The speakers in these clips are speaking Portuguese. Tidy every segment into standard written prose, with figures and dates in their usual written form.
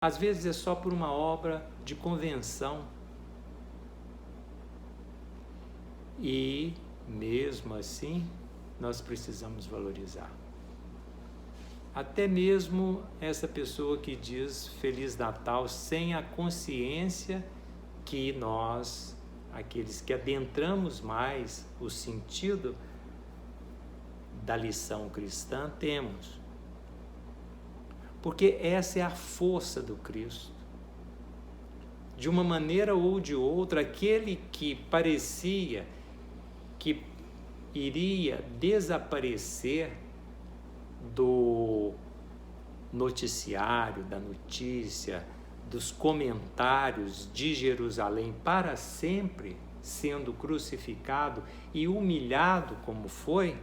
Às vezes é só por uma obra de convenção. E, mesmo assim, nós precisamos valorizar. Até mesmo essa pessoa que diz Feliz Natal sem a consciência que nós, aqueles que adentramos mais o sentido da lição cristã, temos. Porque essa é a força do Cristo. De uma maneira ou de outra, aquele que parecia que iria desaparecer do noticiário, da notícia, dos comentários de Jerusalém para sempre, sendo crucificado e humilhado como foi,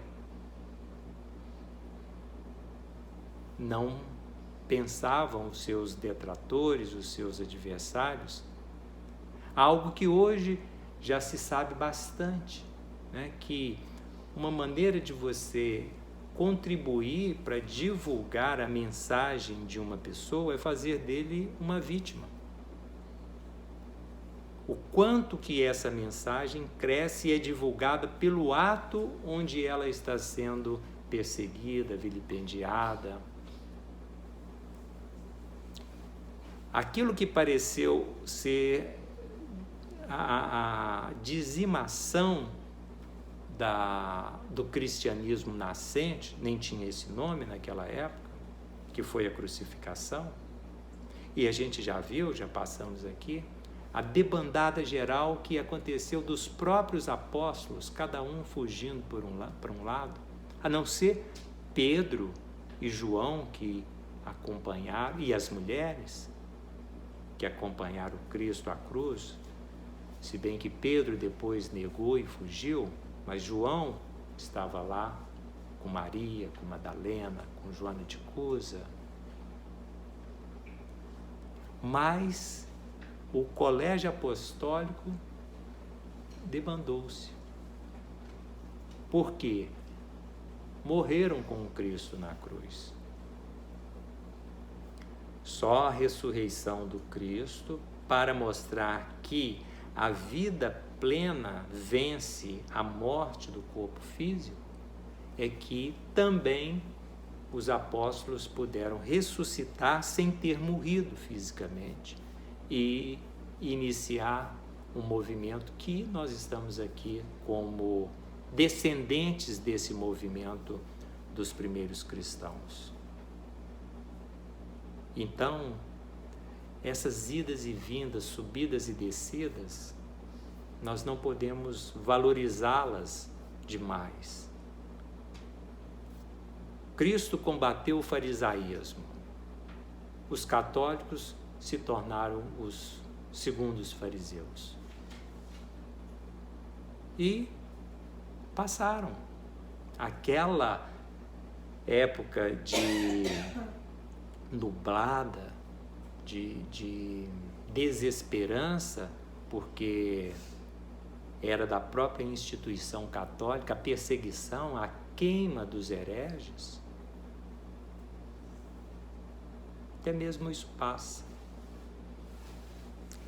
não pensavam os seus detratores, os seus adversários, algo que hoje já se sabe bastante, né? Que uma maneira de você contribuir para divulgar a mensagem de uma pessoa é fazer dele uma vítima. O quanto que essa mensagem cresce e é divulgada pelo ato onde ela está sendo perseguida, vilipendiada. Aquilo que pareceu ser a dizimação do cristianismo nascente, nem tinha esse nome naquela época, que foi a crucificação, e a gente já viu, já passamos aqui, a debandada geral que aconteceu dos próprios apóstolos, cada um fugindo para um lado, a não ser Pedro e João que acompanharam, e as mulheres que acompanharam Cristo à cruz, se bem que Pedro depois negou e fugiu, mas João estava lá com Maria, com Madalena, com Joana de Cusa. Mas o colégio apostólico debandou-se. Por quê? Morreram com Cristo na cruz. Só a ressurreição do Cristo para mostrar que a vida plena vence a morte do corpo físico, é que também os apóstolos puderam ressuscitar sem ter morrido fisicamente e iniciar um movimento que nós estamos aqui como descendentes desse movimento dos primeiros cristãos. Então, essas idas e vindas, subidas e descidas, nós não podemos valorizá-las demais. Cristo combateu o farisaísmo. Os católicos se tornaram os segundos fariseus. E passaram. Aquela época de nublada, de desesperança, porque era da própria instituição católica, a perseguição, a queima dos hereges, até mesmo isso passa.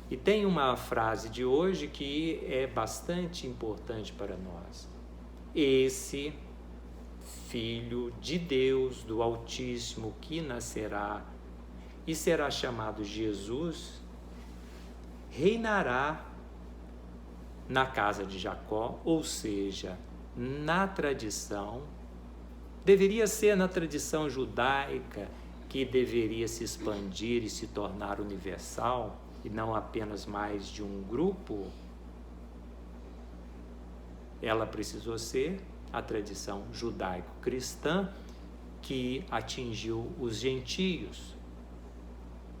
E tem uma frase de hoje que é bastante importante para nós. Esse Filho de Deus, do Altíssimo, que nascerá e será chamado Jesus, reinará na casa de Jacó, ou seja, na tradição, deveria ser na tradição judaica, que deveria se expandir e se tornar universal, e não apenas mais de um grupo. Ela precisou ser a tradição judaico-cristã, que atingiu os gentios.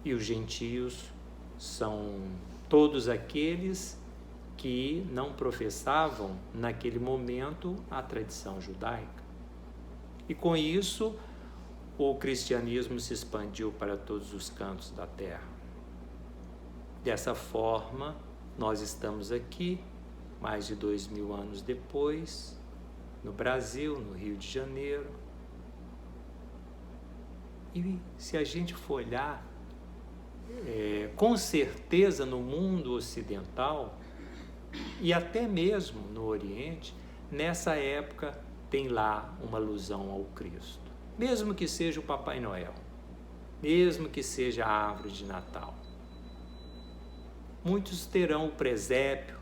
E os gentios são todos aqueles que não professavam naquele momento a tradição judaica. E com isso, o cristianismo se expandiu para todos os cantos da terra. Dessa forma, nós estamos aqui, mais de 2000 anos depois, no Brasil, no Rio de Janeiro. E se a gente for olhar, com certeza no mundo ocidental e até mesmo no Oriente, nessa época tem lá uma alusão ao Cristo. Mesmo que seja o Papai Noel, mesmo que seja a árvore de Natal. Muitos terão o presépio,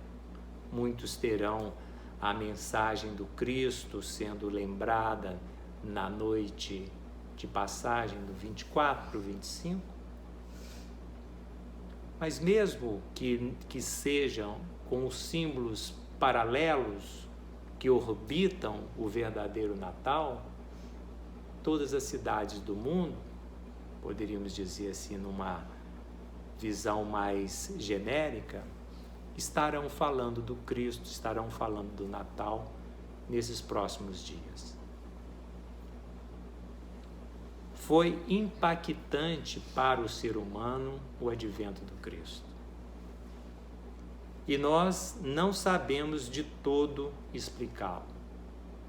muitos terão a mensagem do Cristo sendo lembrada na noite de passagem do 24 para o 25. Mas mesmo que sejam com os símbolos paralelos que orbitam o verdadeiro Natal, todas as cidades do mundo, poderíamos dizer assim, numa visão mais genérica, estarão falando do Cristo, estarão falando do Natal nesses próximos dias. Foi impactante para o ser humano o advento do Cristo. E nós não sabemos de todo explicá-lo,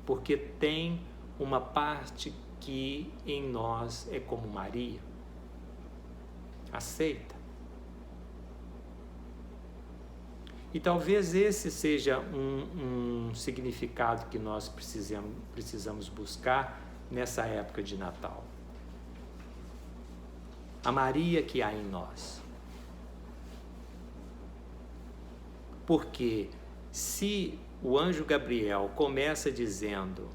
porque tem uma parte que em nós é como Maria, aceita. E talvez esse seja um significado que nós precisamos buscar nessa época de Natal. A Maria que há em nós. Porque se o anjo Gabriel começa dizendo: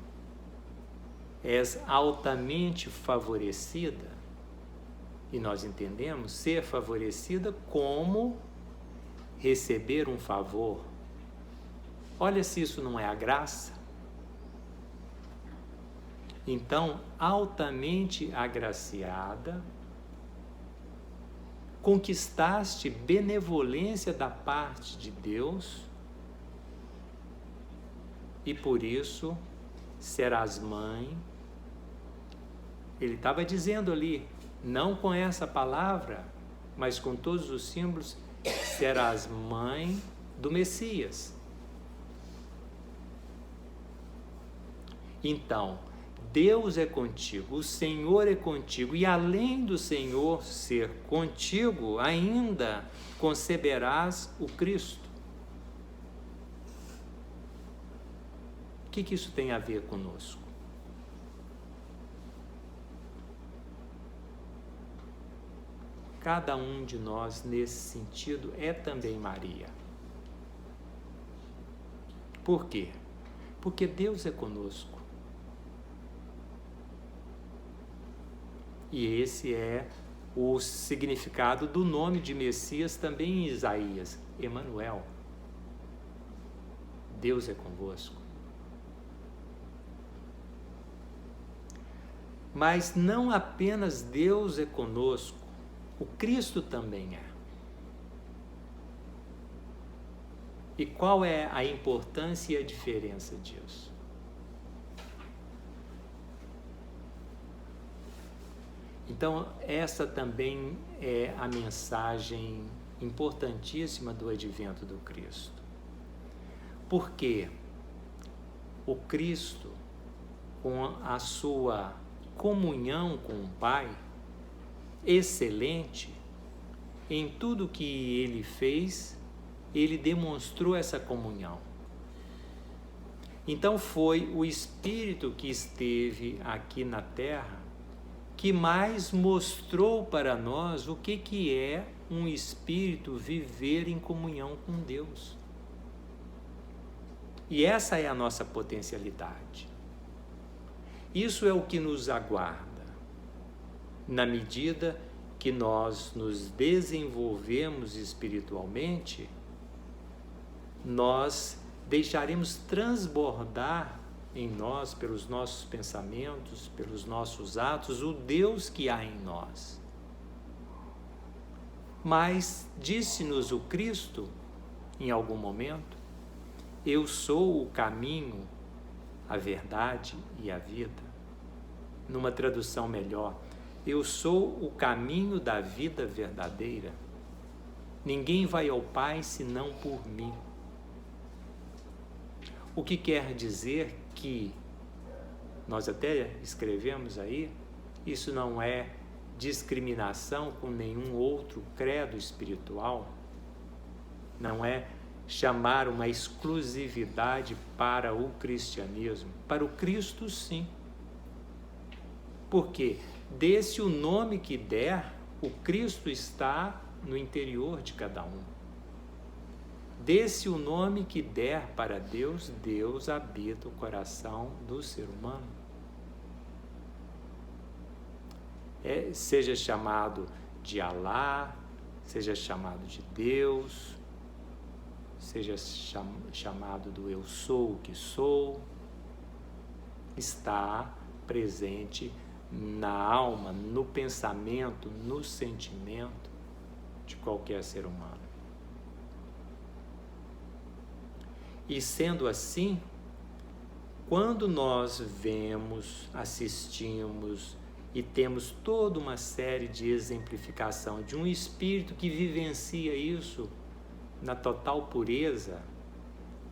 és altamente favorecida, e nós entendemos ser favorecida como receber um favor. Olha se isso não é a graça. Então, altamente agraciada, conquistaste benevolência da parte de Deus e por isso serás mãe. Ele estava dizendo ali, não com essa palavra, mas com todos os símbolos, serás mãe do Messias. Então, Deus é contigo, o Senhor é contigo, e além do Senhor ser contigo, ainda conceberás o Cristo. O que isso tem a ver conosco? Cada um de nós, nesse sentido, é também Maria. Por quê? Porque Deus é conosco. E esse é o significado do nome de Messias também em Isaías, Emanuel. Deus é convosco. Mas não apenas Deus é conosco, o Cristo também é. E qual é a importância e a diferença disso? Então, essa também é a mensagem importantíssima do advento do Cristo. Porque o Cristo, com a sua comunhão com o Pai, excelente, em tudo que ele fez, ele demonstrou essa comunhão. Então foi o Espírito que esteve aqui na Terra que mais mostrou para nós o que é um espírito viver em comunhão com Deus. E essa é a nossa potencialidade. Isso é o que nos aguarda. Na medida que nós nos desenvolvemos espiritualmente, nós deixaremos transbordar em nós, pelos nossos pensamentos, pelos nossos atos, o Deus que há em nós. Mas disse-nos o Cristo, em algum momento, eu sou o caminho, a verdade e a vida. Numa tradução melhor, eu sou o caminho da vida verdadeira. Ninguém vai ao Pai senão por mim. O que quer dizer que, nós até escrevemos aí, isso não é discriminação com nenhum outro credo espiritual, não é chamar uma exclusividade para o cristianismo. Para o Cristo, sim. Porque, desse o nome que der, o Cristo está no interior de cada um. Desse o nome que der para Deus, Deus habita o coração do ser humano. Seja chamado de Alá, seja chamado de Deus, seja chamado do eu sou o que sou, está presente na alma, no pensamento, no sentimento de qualquer ser humano. E sendo assim, quando nós vemos, assistimos e temos toda uma série de exemplificação de um espírito que vivencia isso na total pureza,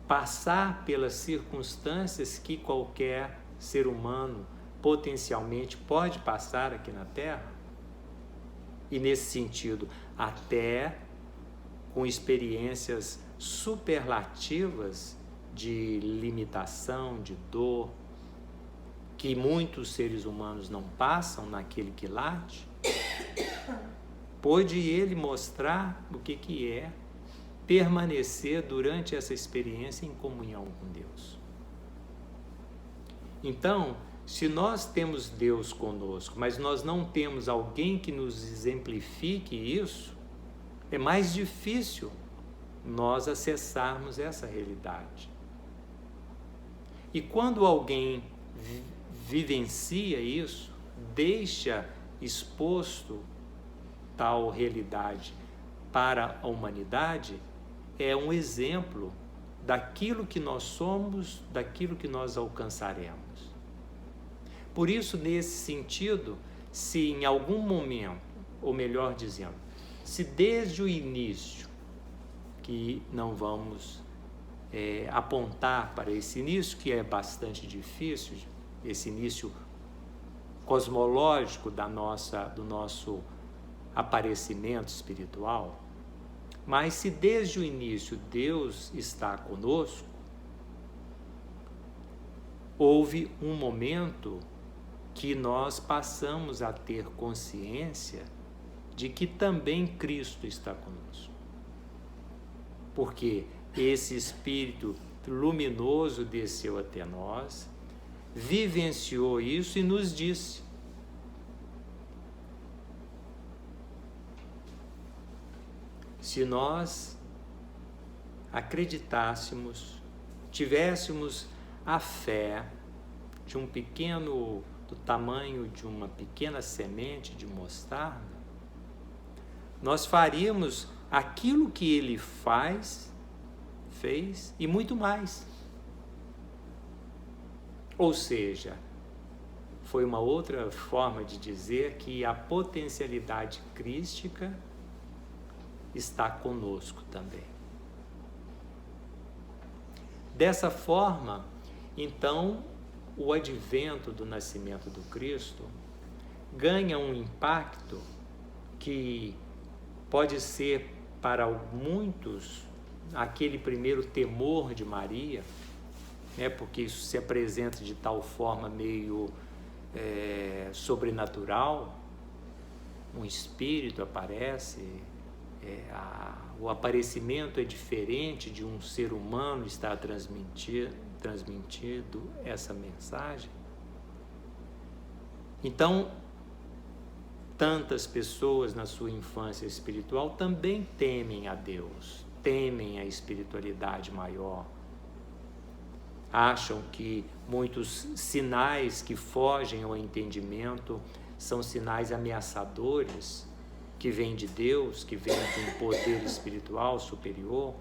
passar pelas circunstâncias que qualquer ser humano potencialmente pode passar aqui na Terra, e nesse sentido, até com experiências superlativas de limitação, de dor, que muitos seres humanos não passam naquele quilate, pôde ele mostrar o que é permanecer durante essa experiência em comunhão com Deus. Então, se nós temos Deus conosco, mas nós não temos alguém que nos exemplifique isso, é mais difícil nós acessarmos essa realidade. E quando alguém vivencia isso, deixa exposto tal realidade para a humanidade, é um exemplo daquilo que nós somos, daquilo que nós alcançaremos. Por isso, nesse sentido, se em algum momento, ou melhor dizendo, se desde o início, que não vamos apontar para esse início, que é bastante difícil, esse início cosmológico do nosso aparecimento espiritual, mas se desde o início Deus está conosco, houve um momento que nós passamos a ter consciência de que também Cristo está conosco. Porque esse Espírito luminoso desceu até nós, vivenciou isso e nos disse: se nós acreditássemos, tivéssemos a fé do tamanho de uma pequena semente de mostarda, nós faríamos aquilo que ele fez e muito mais. Ou seja, foi uma outra forma de dizer que a potencialidade crística está conosco também. Dessa forma, então, o advento do nascimento do Cristo ganha um impacto que pode ser para muitos aquele primeiro temor de Maria, porque isso se apresenta de tal forma meio sobrenatural, um espírito aparece, o aparecimento é diferente de um ser humano estar transmitido essa mensagem. Então, tantas pessoas na sua infância espiritual também temem a Deus, temem a espiritualidade maior. Acham que muitos sinais que fogem ao entendimento são sinais ameaçadores, que vêm de Deus, que vêm de um poder espiritual superior.